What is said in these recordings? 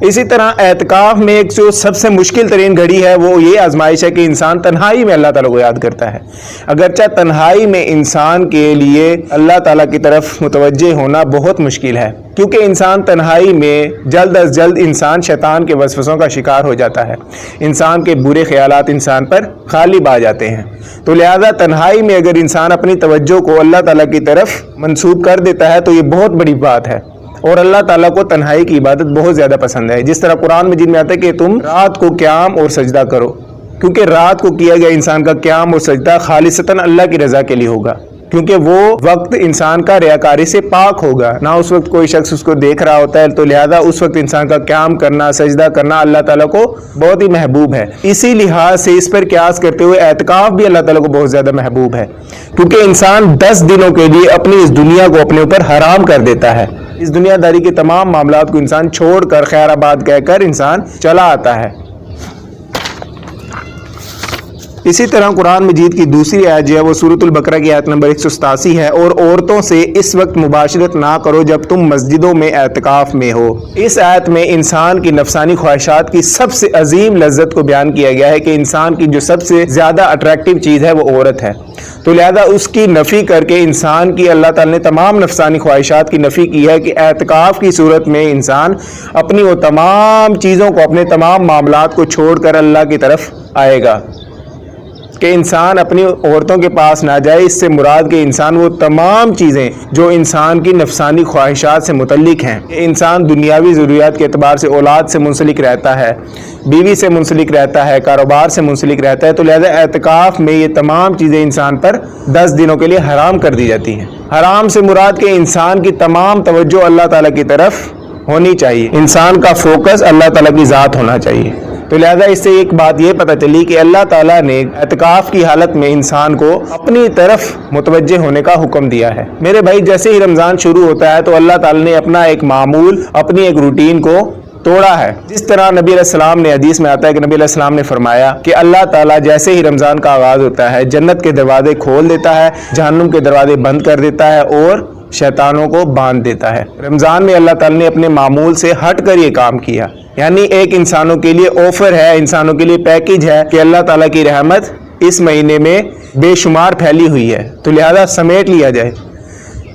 اسی طرح اعتکاف میں ایک جو سب سے مشکل ترین گھڑی ہے وہ یہ آزمائش ہے کہ انسان تنہائی میں اللہ تعالیٰ کو یاد کرتا ہے۔ اگرچہ تنہائی میں انسان کے لیے اللہ تعالیٰ کی طرف متوجہ ہونا بہت مشکل ہے، کیونکہ انسان تنہائی میں جلد از جلد انسان شیطان کے وسوسوں کا شکار ہو جاتا ہے، انسان کے برے خیالات انسان پر غالب آ جاتے ہیں۔ تو لہذا تنہائی میں اگر انسان اپنی توجہ کو اللہ تعالیٰ کی طرف منسوب کر دیتا ہے تو یہ بہت بڑی بات ہے، اور اللہ تعالیٰ کو تنہائی کی عبادت بہت زیادہ پسند ہے۔ جس طرح قرآن مجید میں آتا ہے کہ تم رات کو قیام اور سجدہ کرو، کیونکہ رات کو کیا گیا انسان کا قیام اور سجدہ خالصتاً اللہ کی رضا کے لیے ہوگا، کیونکہ وہ وقت انسان کا ریاکاری سے پاک ہوگا، نہ اس وقت کوئی شخص اس کو دیکھ رہا ہوتا ہے، تو لہذا اس وقت انسان کا قیام کرنا، سجدہ کرنا اللہ تعالیٰ کو بہت ہی محبوب ہے۔ اسی لحاظ سے اس پر قیاس کرتے ہوئے اعتکاف بھی اللہ تعالیٰ کو بہت زیادہ محبوب ہے، کیونکہ انسان 10 دنوں کے لیے اپنی اس دنیا کو اپنے اوپر حرام کر دیتا ہے۔ اس دنیا داری کے تمام معاملات کو انسان چھوڑ کر خیر آباد کہہ کر انسان چلا آتا ہے۔ اسی طرح قرآن مجید کی دوسری آیت جو ہے وہ سورۃ البقرہ کی آیت نمبر 187 ہے، اور عورتوں سے اس وقت مباشرت نہ کرو جب تم مسجدوں میں اعتکاف میں ہو۔ اس آیت میں انسان کی نفسانی خواہشات کی سب سے عظیم لذت کو بیان کیا گیا ہے کہ انسان کی جو سب سے زیادہ اٹریکٹیو چیز ہے وہ عورت ہے، تو لہذا اس کی نفی کر کے انسان کی اللہ تعالیٰ نے تمام نفسانی خواہشات کی نفی کی ہے کہ اعتکاف کی صورت میں انسان اپنی وہ تمام چیزوں کو، اپنے تمام معاملات کو چھوڑ کر اللہ کی طرف آئے گا، کہ انسان اپنی عورتوں کے پاس نہ جائے۔ اس سے مراد کہ انسان وہ تمام چیزیں جو انسان کی نفسانی خواہشات سے متعلق ہیں، انسان دنیاوی ضروریات کے اعتبار سے اولاد سے منسلک رہتا ہے، بیوی سے منسلک رہتا ہے، کاروبار سے منسلک رہتا ہے، تو لہذا اعتکاف میں یہ تمام چیزیں انسان پر 10 دنوں کے لیے حرام کر دی جاتی ہیں۔ حرام سے مراد کہ انسان کی تمام توجہ اللہ تعالیٰ کی طرف ہونی چاہیے، انسان کا فوکس اللہ تعالیٰ کی ذات ہونا چاہیے۔ تو لہذا اس سے ایک بات یہ پتہ چلی کہ اللہ تعالیٰ نے اعتکاف کی حالت میں انسان کو اپنی طرف متوجہ ہونے کا حکم دیا ہے۔ میرے بھائی، جیسے ہی رمضان شروع ہوتا ہے تو اللہ تعالیٰ نے اپنا ایک معمول، اپنی ایک روٹین کو توڑا ہے۔ جس طرح نبی علیہ السلام نے حدیث میں آتا ہے کہ نبی علیہ السلام نے فرمایا کہ اللہ تعالیٰ جیسے ہی رمضان کا آغاز ہوتا ہے جنت کے دروازے کھول دیتا ہے، جہنم کے دروازے بند کر دیتا ہے اور شیطانوں کو باندھ دیتا ہے۔ رمضان میں اللہ تعالیٰ نے اپنے معمول سے ہٹ کر یہ کام کیا، یعنی ایک انسانوں کے لیے آفر ہے، انسانوں کے لیے پیکیج ہے کہ اللہ تعالیٰ کی رحمت اس مہینے میں بے شمار پھیلی ہوئی ہے، تو لہذا سمیٹ لیا جائے۔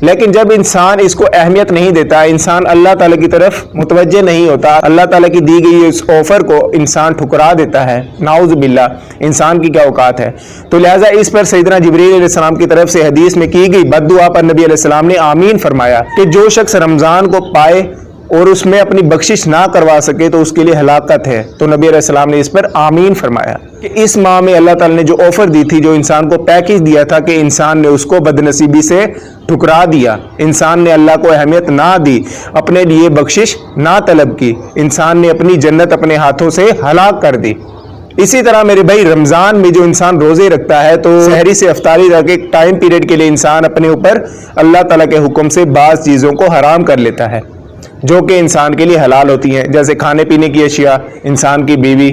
لیکن جب انسان اس کو اہمیت نہیں دیتا، انسان اللہ تعالیٰ کی طرف متوجہ نہیں ہوتا، اللہ تعالیٰ کی دی گئی اس آفر کو انسان ٹھکرا دیتا ہے، نعوذ باللہ، انسان کی کیا اوقات ہے۔ تو لہٰذا اس پر سیدنا جبریل علیہ السلام کی طرف سے حدیث میں کی گئی بد دعا پر نبی علیہ السلام نے آمین فرمایا کہ جو شخص رمضان کو پائے اور اس میں اپنی بخشش نہ کروا سکے تو اس کے لیے ہلاکت ہے۔ تو نبی علیہ السلام نے اس پر آمین فرمایا کہ اس ماہ میں اللہ تعالیٰ نے جو آفر دی تھی، جو انسان کو پیکیج دیا تھا، کہ انسان نے اس کو بدنصیبی سے ٹھکرا دیا، انسان نے اللہ کو اہمیت نہ دی، اپنے لیے بخشش نہ طلب کی، انسان نے اپنی جنت اپنے ہاتھوں سے ہلاک کر دی۔ اسی طرح میرے بھائی، رمضان میں جو انسان روزے رکھتا ہے تو سحری سے افطاری تک ایک ٹائم پیریڈ کے لیے انسان اپنے اوپر اللہ تعالیٰ کے حکم سے بعض چیزوں کو حرام کر لیتا ہے جو کہ انسان کے لیے حلال ہوتی ہیں، جیسے کھانے پینے کی اشیاء، انسان کی بیوی۔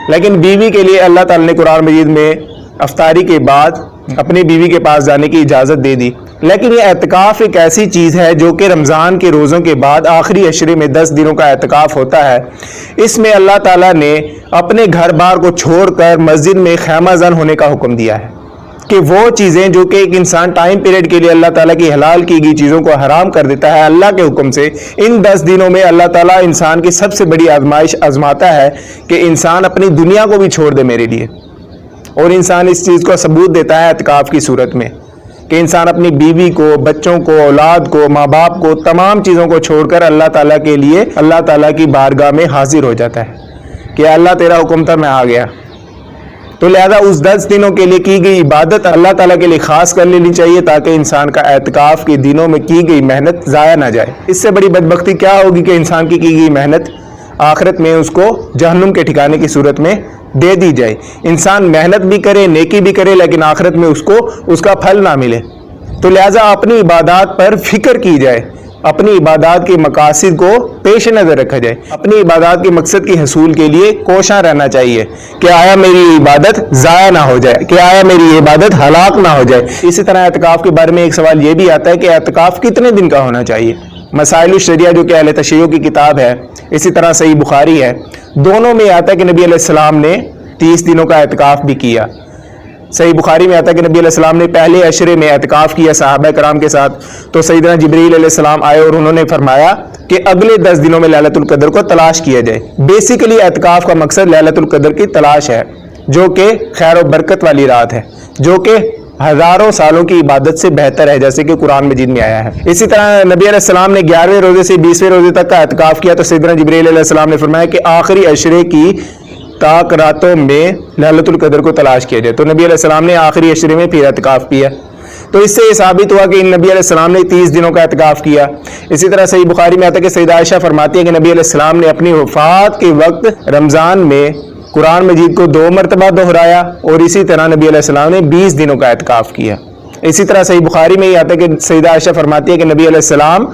لیکن بیوی کے لیے اللہ تعالیٰ نے قرآن مجید میں افطاری کے بعد اپنی بیوی کے پاس جانے کی اجازت دے دی۔ لیکن یہ اعتکاف ایک ایسی چیز ہے جو کہ رمضان کے روزوں کے بعد آخری عشرے میں 10 دنوں کا اعتکاف ہوتا ہے۔ اس میں اللہ تعالیٰ نے اپنے گھر بار کو چھوڑ کر مسجد میں خیمہ زن ہونے کا حکم دیا ہے، کہ وہ چیزیں جو کہ ایک انسان ٹائم پیریڈ کے لیے اللہ تعالیٰ کی حلال کی گئی چیزوں کو حرام کر دیتا ہے اللہ کے حکم سے، ان 10 دنوں میں اللہ تعالیٰ انسان کی سب سے بڑی آزمائش آزماتا ہے کہ انسان اپنی دنیا کو بھی چھوڑ دے میرے لیے، اور انسان اس چیز کو ثبوت دیتا ہے اعتکاف کی صورت میں کہ انسان اپنی بیوی کو، بچوں کو، اولاد کو، ماں باپ کو، تمام چیزوں کو چھوڑ کر اللہ تعالیٰ کے لیے اللہ تعالیٰ کی بارگاہ میں حاضر ہو جاتا ہے کہ اللہ تیرا حکم تھا، میں آ گیا۔ تو لہذا اس 10 دنوں کے لیے کی گئی عبادت اللہ تعالیٰ کے لیے خاص کر لینی چاہیے تاکہ انسان کا اعتکاف کے دنوں میں کی گئی محنت ضائع نہ جائے۔ اس سے بڑی بدبختی کیا ہوگی کہ انسان کی گئی محنت آخرت میں اس کو جہنم کے ٹھکانے کی صورت میں دے دی جائے۔ انسان محنت بھی کرے، نیکی بھی کرے، لیکن آخرت میں اس کو اس کا پھل نہ ملے۔ تو لہذا اپنی عبادات پر فکر کی جائے، اپنی عبادات کے مقاصد کو پیش نظر رکھا جائے، اپنی عبادات کے مقصد کے حصول کے لیے کوشاں رہنا چاہیے کہ آیا میری عبادت ضائع نہ ہو جائے، کہ آیا میری عبادت ہلاک نہ ہو جائے۔ اسی طرح اعتکاف کے بارے میں ایک سوال یہ بھی آتا ہے کہ اعتکاف کتنے دن کا ہونا چاہیے؟ مسائل الشریعہ جو کہ اہل تشیع کی کتاب ہے، اسی طرح صحیح بخاری ہے، دونوں میں آتا ہے کہ نبی علیہ السلام نے 30 دنوں کا اعتکاف بھی کیا۔ صحیح بخاری میں آتا ہے کہ نبی علیہ السلام نے پہلے عشرے میں اعتکاف کیا صحابہ کرام کے ساتھ، تو سیدنا جبریل علیہ السلام آئے اور انہوں نے فرمایا کہ اگلے 10 دنوں میں لیلۃ القدر کو تلاش کیا جائے۔ بیسیکلی اعتکاف کا مقصد لیلۃ القدر کی تلاش ہے، جو کہ خیر و برکت والی رات ہے، جو کہ ہزاروں سالوں کی عبادت سے بہتر ہے، جیسے کہ قرآن مجید میں آیا ہے۔ اسی طرح نبی علیہ السلام نے 11ویں روزے سے 20ویں روزے تک کا اعتکاف کیا، تو سیدنا جبریل علیہ السلام نے فرمایا کہ آخری عشرے کی تاک راتوں میں لیلۃ القدر کو تلاش کیا جائے، تو نبی علیہ السلام نے آخری عشرے میں پھر اعتکاف کیا۔ تو اس سے یہ ثابت ہوا کہ نبی علیہ السلام نے 30 دنوں کا اعتکاف کیا۔ اسی طرح صحیح بخاری میں آتا ہے کہ سیدہ عائشہ فرماتی ہے کہ نبی علیہ السلام نے اپنی وفات کے وقت رمضان میں قرآن مجید کو 2 مرتبہ دہرایا، اور اسی طرح نبی علیہ السلام نے 20 دنوں کا اعتکاف کیا۔ اسی طرح صحیح بخاری میں یہ آتا ہے کہ سیدہ عائشہ فرماتی ہے کہ نبی علیہ السلام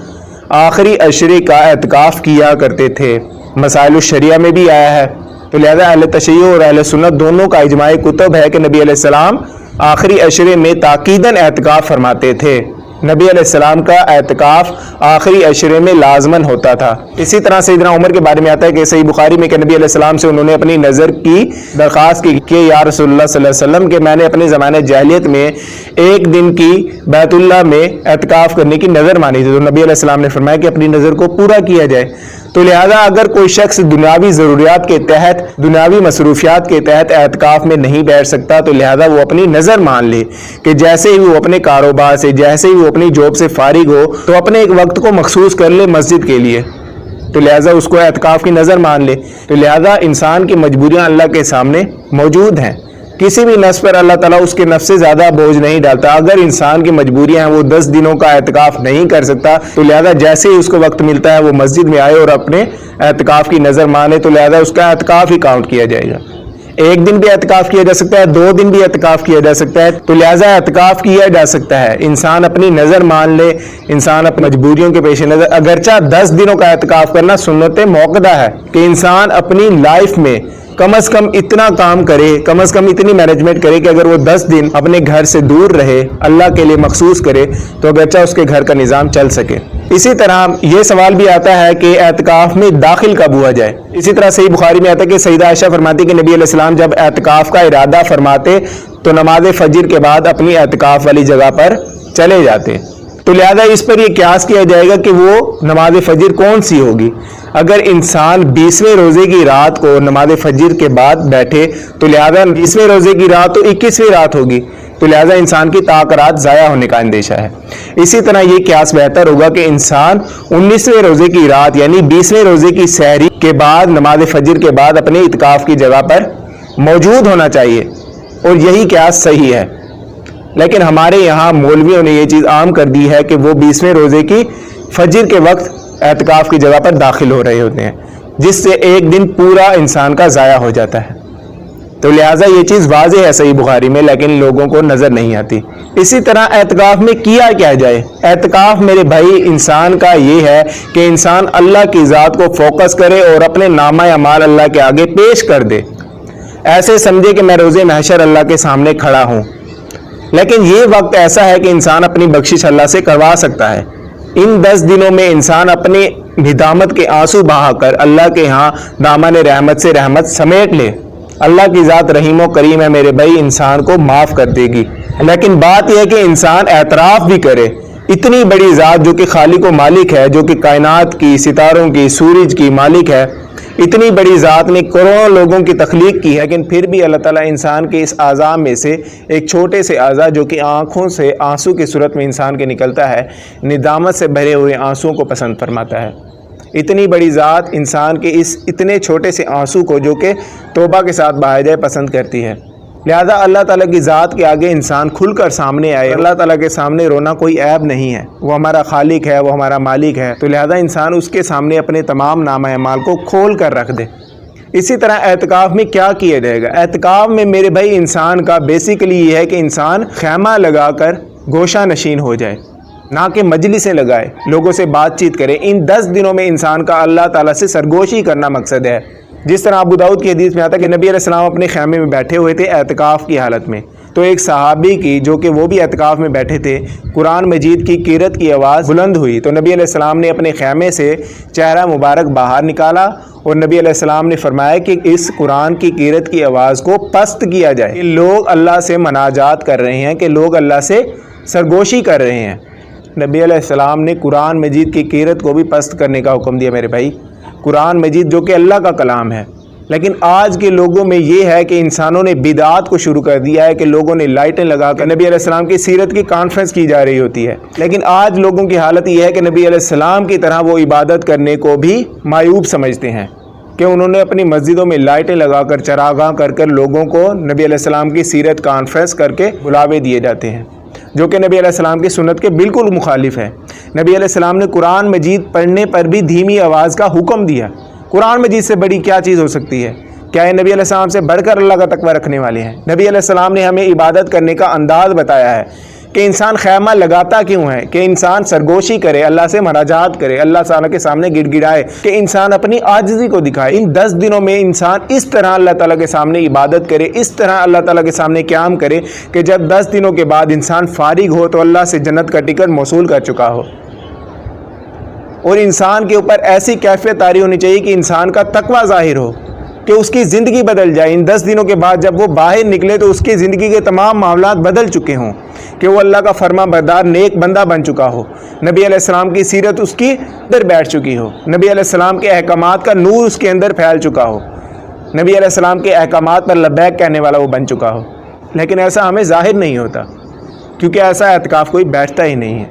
آخری عشرے کا اعتکاف کیا کرتے تھے۔ مسائل الشریعہ میں بھی آیا ہے، تو لہذا اہل تشیع اور اہل سنت دونوں کا اجماع کتب ہے کہ نبی علیہ السلام آخری عشرے میں تاکیداً اعتکاف فرماتے تھے۔ نبی علیہ السلام کا اعتکاف آخری عشرے میں لازماً ہوتا تھا۔ اسی طرح سیدنا عمر کے بارے میں آتا ہے کہ صحیح بخاری میں کہ نبی علیہ السلام سے انہوں نے اپنی نظر کی درخواست کی کہ یا رسول اللہ صلی اللہ علیہ وسلم کہ میں نے اپنے زمانے جاہلیت میں ایک دن کی بیت اللہ میں اعتکاف کرنے کی نظر مانی تھی، تو نبی علیہ السلام نے فرمایا کہ اپنی نظر کو پورا کیا جائے۔ تو لہذا اگر کوئی شخص دنیاوی ضروریات کے تحت، دنیاوی مصروفیات کے تحت اعتکاف میں نہیں بیٹھ سکتا، تو لہذا وہ اپنی نظر مان لے کہ جیسے ہی وہ اپنے کاروبار سے، جیسے ہی وہ اپنی جاب سے فارغ ہو، تو اپنے ایک وقت کو مخصوص کر لے مسجد کے لیے، تو لہذا اس کو اعتکاف کی نظر مان لے۔ تو لہذا انسان کی مجبوریاں اللہ کے سامنے موجود ہیں، کسی بھی نفس پر اللہ تعالیٰ اس کے نفس سے زیادہ بوجھ نہیں ڈالتا۔ اگر انسان کی مجبوریاں ہیں، وہ 10 دنوں کا اعتکاف نہیں کر سکتا، تو لہذا جیسے ہی اس کو وقت ملتا ہے وہ مسجد میں آئے اور اپنے اعتکاف کی نظر مانے، تو لہذا اس کا اعتکاف ہی کاؤنٹ کیا جائے گا۔ 1 دن بھی اعتکاف کیا جا سکتا ہے، 2 دن بھی اعتکاف کیا جا سکتا ہے، تو لہذا اعتکاف کیا جا سکتا ہے۔ انسان اپنی نظر مان لے، انسان اپنی مجبوریوں کے پیش نظر، اگرچہ 10 دنوں کا اعتکاف کرنا سنت موقدہ ہے کہ انسان اپنی لائف میں کم از کم اتنا کام کرے، کم از کم اتنی مینجمنٹ کرے کہ اگر وہ 10 دن اپنے گھر سے دور رہے، اللہ کے لیے مخصوص کرے، تو اگرچہ اس کے گھر کا نظام چل سکے۔ اسی طرح یہ سوال بھی آتا ہے کہ اعتکاف میں داخل کب ہوا جائے۔ اسی طرح صحیح بخاری میں آتا ہے کہ سیدہ عائشہ فرماتی کہ نبی علیہ السلام جب اعتکاف کا ارادہ فرماتے تو نماز فجر کے بعد اپنی اعتکاف والی جگہ پر چلے جاتے، تو لہذا اس پر یہ قیاس کیا جائے گا کہ وہ نماز فجر کون سی ہوگی۔ اگر انسان 20ویں روزے کی رات کو نماز فجر کے بعد بیٹھے، تو لہذا 20ویں روزے کی رات تو 21ویں رات ہوگی، تو لہذا انسان کی طاقت ضائع ہونے کا اندیشہ ہے۔ اسی طرح یہ قیاس بہتر ہوگا کہ انسان 19ویں روزے کی رات یعنی 20ویں روزے کی سحری کے بعد نماز فجر کے بعد اپنے اعتکاف کی جگہ پر موجود ہونا چاہیے، اور یہی قیاس صحیح ہے۔ لیکن ہمارے یہاں مولویوں نے یہ چیز عام کر دی ہے کہ وہ 20ویں روزے کی فجر کے وقت اعتکاف کی جگہ پر داخل ہو رہے ہوتے ہیں، جس سے ایک دن پورا انسان کا ضائع ہو جاتا ہے۔ تو لہٰذا یہ چیز واضح ہے صحیح بخاری میں، لیکن لوگوں کو نظر نہیں آتی۔ اسی طرح اعتکاف میں کیا جائے۔ اعتکاف میرے بھائی انسان کا یہ ہے کہ انسان اللہ کی ذات کو فوکس کرے اور اپنے نامہ اعمال اللہ کے آگے پیش کر دے، ایسے سمجھے کہ میں روز محشر اللہ کے سامنے کھڑا ہوں۔ لیکن یہ وقت ایسا ہے کہ انسان اپنی بخشش اللہ سے کروا سکتا ہے۔ ان 10 دنوں میں انسان اپنے ندامت کے آنسو بہا کر اللہ کے ہاں دامن رحمت سے رحمت سمیٹ لے۔ اللہ کی ذات رحیم و کریم ہے میرے بھائی، انسان کو معاف کر دے گی۔ لیکن بات یہ ہے کہ انسان اعتراف بھی کرے، اتنی بڑی ذات جو کہ خالق و مالک ہے، جو کہ کائنات کی، ستاروں کی، سورج کی مالک ہے، اتنی بڑی ذات نے کروڑوں لوگوں کی تخلیق کی ہے، لیکن پھر بھی اللہ تعالیٰ انسان کے اس اعضاء میں سے ایک چھوٹے سے اعضاء جو کہ آنکھوں سے آنسو کی صورت میں انسان کے نکلتا ہے، ندامت سے بھرے ہوئے آنسوؤں کو پسند فرماتا ہے۔ اتنی بڑی ذات انسان کے اس اتنے چھوٹے سے آنسو کو جو کہ توبہ کے ساتھ بہائے جائے پسند کرتی ہے۔ لہذا اللہ تعالیٰ کی ذات کے آگے انسان کھل کر سامنے آئے۔ اللہ تعالیٰ کے سامنے رونا کوئی عیب نہیں ہے، وہ ہمارا خالق ہے، وہ ہمارا مالک ہے، تو لہذا انسان اس کے سامنے اپنے تمام نامہ اعمال کو کھول کر رکھ دے۔ اسی طرح اعتکاف میں کیا کیا جائے گا؟ اعتکاف میں میرے بھائی انسان کا بیسیکلی یہ ہے کہ انسان خیمہ لگا کر گوشہ نشین ہو جائے، نہ کہ مجلسیں لگائے، لوگوں سے بات چیت کرے۔ ان 10 دنوں میں انسان کا اللہ تعالیٰ سے سرگوشی کرنا مقصد ہے۔ جس طرح ابو داؤد کی حدیث میں آتا ہے کہ نبی علیہ السلام اپنے خیمے میں بیٹھے ہوئے تھے اعتکاف کی حالت میں، تو ایک صحابی کی جو کہ وہ بھی اعتکاف میں بیٹھے تھے قرآن مجید کی قرأت کی آواز بلند ہوئی تو نبی علیہ السلام نے اپنے خیمے سے چہرہ مبارک باہر نکالا اور نبی علیہ السلام نے فرمایا کہ اس قرآن کی قرأت کی آواز کو پست کیا جائے. لوگ اللہ سے مناجات کر رہے ہیں کہ لوگ اللہ سے سرگوشی کر رہے ہیں. نبی علیہ السلام نے قرآن مجید کی قرأت کو بھی پست کرنے کا حکم دیا. میرے بھائی قرآن مجید جو کہ اللہ کا کلام ہے، لیکن آج کے لوگوں میں یہ ہے کہ انسانوں نے بدعات کو شروع کر دیا ہے کہ لوگوں نے لائٹیں لگا کر نبی علیہ السلام کی سیرت کی کانفرنس کی جا رہی ہوتی ہے. لیکن آج لوگوں کی حالت یہ ہے کہ نبی علیہ السلام کی طرح وہ عبادت کرنے کو بھی معیوب سمجھتے ہیں کہ انہوں نے اپنی مسجدوں میں لائٹیں لگا کر چراغاں کر لوگوں کو نبی علیہ السلام کی سیرت کانفرنس کر کے بلاوے دیے جاتے ہیں، جو کہ نبی علیہ السلام کی سنت کے بالکل مخالف ہے. نبی علیہ السلام نے قرآن مجید پڑھنے پر بھی دھیمی آواز کا حکم دیا. قرآن مجید سے بڑی کیا چیز ہو سکتی ہے؟ کیا یہ نبی علیہ السلام سے بڑھ کر اللہ کا تقوی رکھنے والے ہیں؟ نبی علیہ السلام نے ہمیں عبادت کرنے کا انداز بتایا ہے کہ انسان خیمہ لگاتا کیوں ہے، کہ انسان سرگوشی کرے، اللہ سے مناجات کرے، اللہ تعالیٰ کے سامنے گڑ گڑائے، کہ انسان اپنی عاجزی کو دکھائے. ان 10 دنوں میں انسان اس طرح اللہ تعالیٰ کے سامنے عبادت کرے، اس طرح اللہ تعالیٰ کے سامنے قیام کرے کہ جب 10 دنوں کے بعد انسان فارغ ہو تو اللہ سے جنت کا ٹکٹ موصول کر چکا ہو. اور انسان کے اوپر ایسی کیفیت طاری ہونی چاہیے کہ انسان کا تقوی ظاہر ہو، کہ اس کی زندگی بدل جائے. ان 10 دنوں کے بعد جب وہ باہر نکلے تو اس کی زندگی کے تمام معاملات بدل چکے ہوں، کہ وہ اللہ کا فرما بردار نیک بندہ بن چکا ہو، نبی علیہ السلام کی سیرت اس کی اندر بیٹھ چکی ہو، نبی علیہ السلام کے احکامات کا نور اس کے اندر پھیل چکا ہو، نبی علیہ السلام کے احکامات پر لبیک کہنے والا وہ بن چکا ہو. لیکن ایسا ہمیں ظاہر نہیں ہوتا، کیونکہ ایسا اعتکاف کوئی بیٹھتا ہی نہیں ہے.